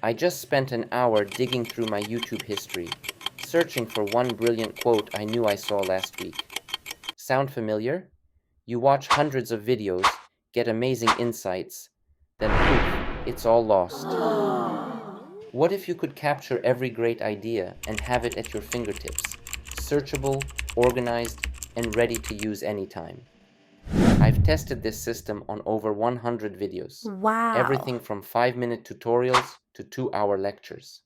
I just spent an hour digging through my YouTube history, searching for one brilliant quote I knew I saw last week. Sound familiar? You watch hundreds of videos, get amazing insights, then poof, it's all lost. What if you could capture every great idea and have it at your fingertips, searchable, organized, and ready to use anytime? I've tested this system on over 100 videos, Wow. everything from 5-minute tutorials to 2-hour lectures.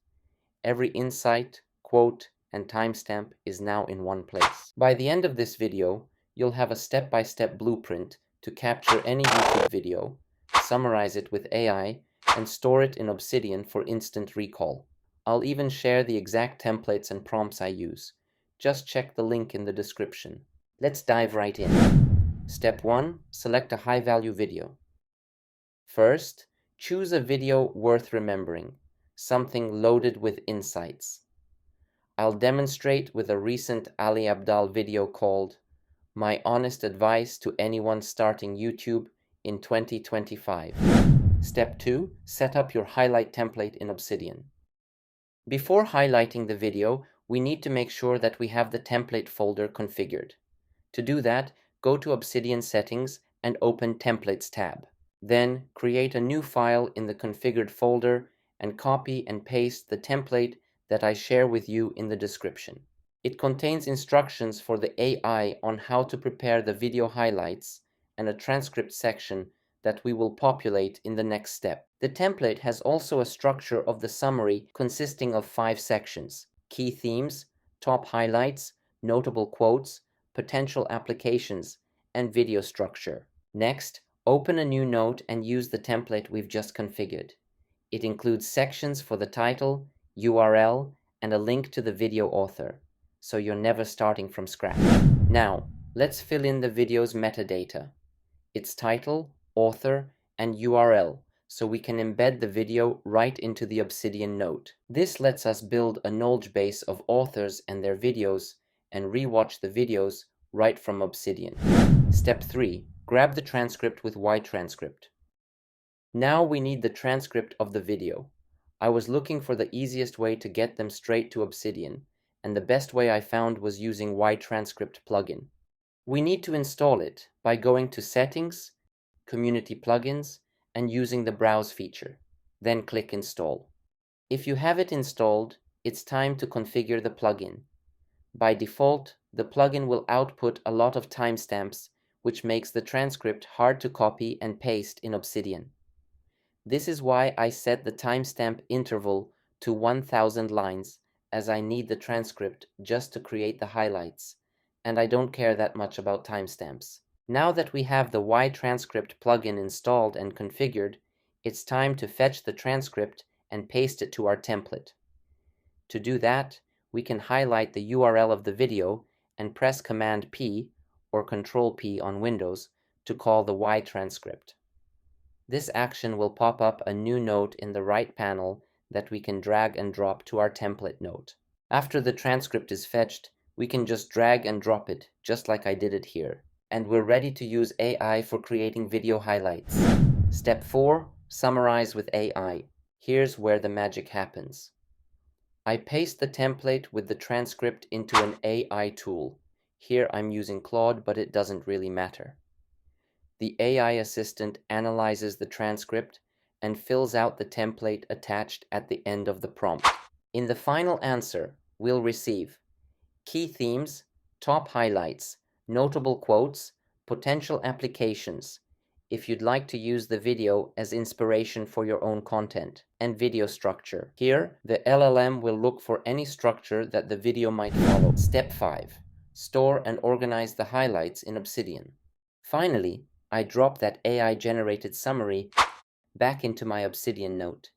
Every insight, quote, and timestamp is now in one place. By the end of this video, you'll have a step-by-step blueprint to capture any YouTube video, summarize it with AI, and store it in Obsidian for instant recall. I'll even share the exact templates and prompts I use. Just check the link in the description. Let's dive right in. Step 1. Select a high-value video. First, choose a video worth remembering, something loaded with insights. I'll demonstrate with a recent Ali Abdaal video called My Honest Advice to Anyone Starting YouTube in 2025. Step 2. Set up your highlight template in Obsidian. Before highlighting the video, we need to make sure that we have the template folder configured. To do that, go to Obsidian Settings and open Templates tab. Then, create a new file in the configured folder and copy and paste the template that I share with you in the description. It contains instructions for the AI on how to prepare the video highlights and a transcript section that we will populate in the next step. The template has also a structure of the summary consisting of 5 sections: key themes, top highlights, notable quotes, potential applications, and video structure. Next, open a new note and use the template we've just configured. It includes sections for the title, URL, and a link to the video author, so you're never starting from scratch. Now, let's fill in the video's metadata: its title, author, and URL, so we can embed the video right into the Obsidian note. This lets us build a knowledge base of authors and their videos and rewatch the videos right from Obsidian. Step 3. Grab the transcript with Transcript. Now we need the transcript of the video. I was looking for the easiest way to get them straight to Obsidian, and the best way I found was using Transcript plugin. We need to install it by going to Settings, Community Plugins, and using the Browse feature. Then click Install. If you have it installed, it's time to configure the plugin. By default, the plugin will output a lot of timestamps, which makes the transcript hard to copy and paste in Obsidian. This is why I set the timestamp interval to 1000 lines, as I need the transcript just to create the highlights, and I don't care that much about timestamps. Now that we have the Transcript plugin installed and configured, it's time to fetch the transcript and paste it to our template. To do that, we can highlight the URL of the video and press Command P or Control P on Windows to call the Transcript. This action will pop up a new note in the right panel that we can drag and drop to our template note. After the transcript is fetched, we can just drag and drop it, just like I did it here. And we're ready to use AI for creating video highlights. Step 4. Summarize with AI. Here's where the magic happens. I paste the template with the transcript into an AI tool. Here I'm using Claude, but it doesn't really matter. The AI assistant analyzes the transcript and fills out the template attached at the end of the prompt. In the final answer, we'll receive key themes, top highlights, notable quotes, potential applications, if you'd like to use the video as inspiration for your own content, and video structure. Here, the LLM will look for any structure that the video might follow. Step 5. Store and organize the highlights in Obsidian. Finally, I drop that AI-generated summary back into my Obsidian note.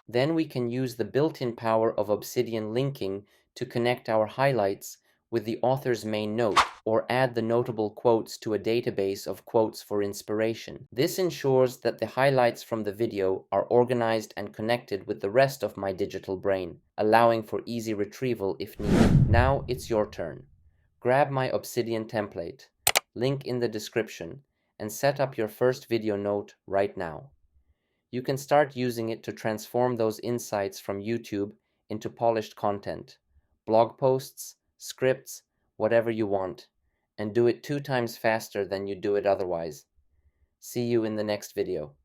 Then we can use the built-in power of Obsidian linking to connect our highlights with the author's main note, or add the notable quotes to a database of quotes for inspiration. This ensures that the highlights from the video are organized and connected with the rest of my digital brain, allowing for easy retrieval if needed. Now it's your turn. Grab my Obsidian template, link in the description, and set up your first video note right now. You can start using it to transform those insights from YouTube into polished content, blog posts, scripts, whatever you want, and do it 2 times faster than you do it otherwise. See you in the next video.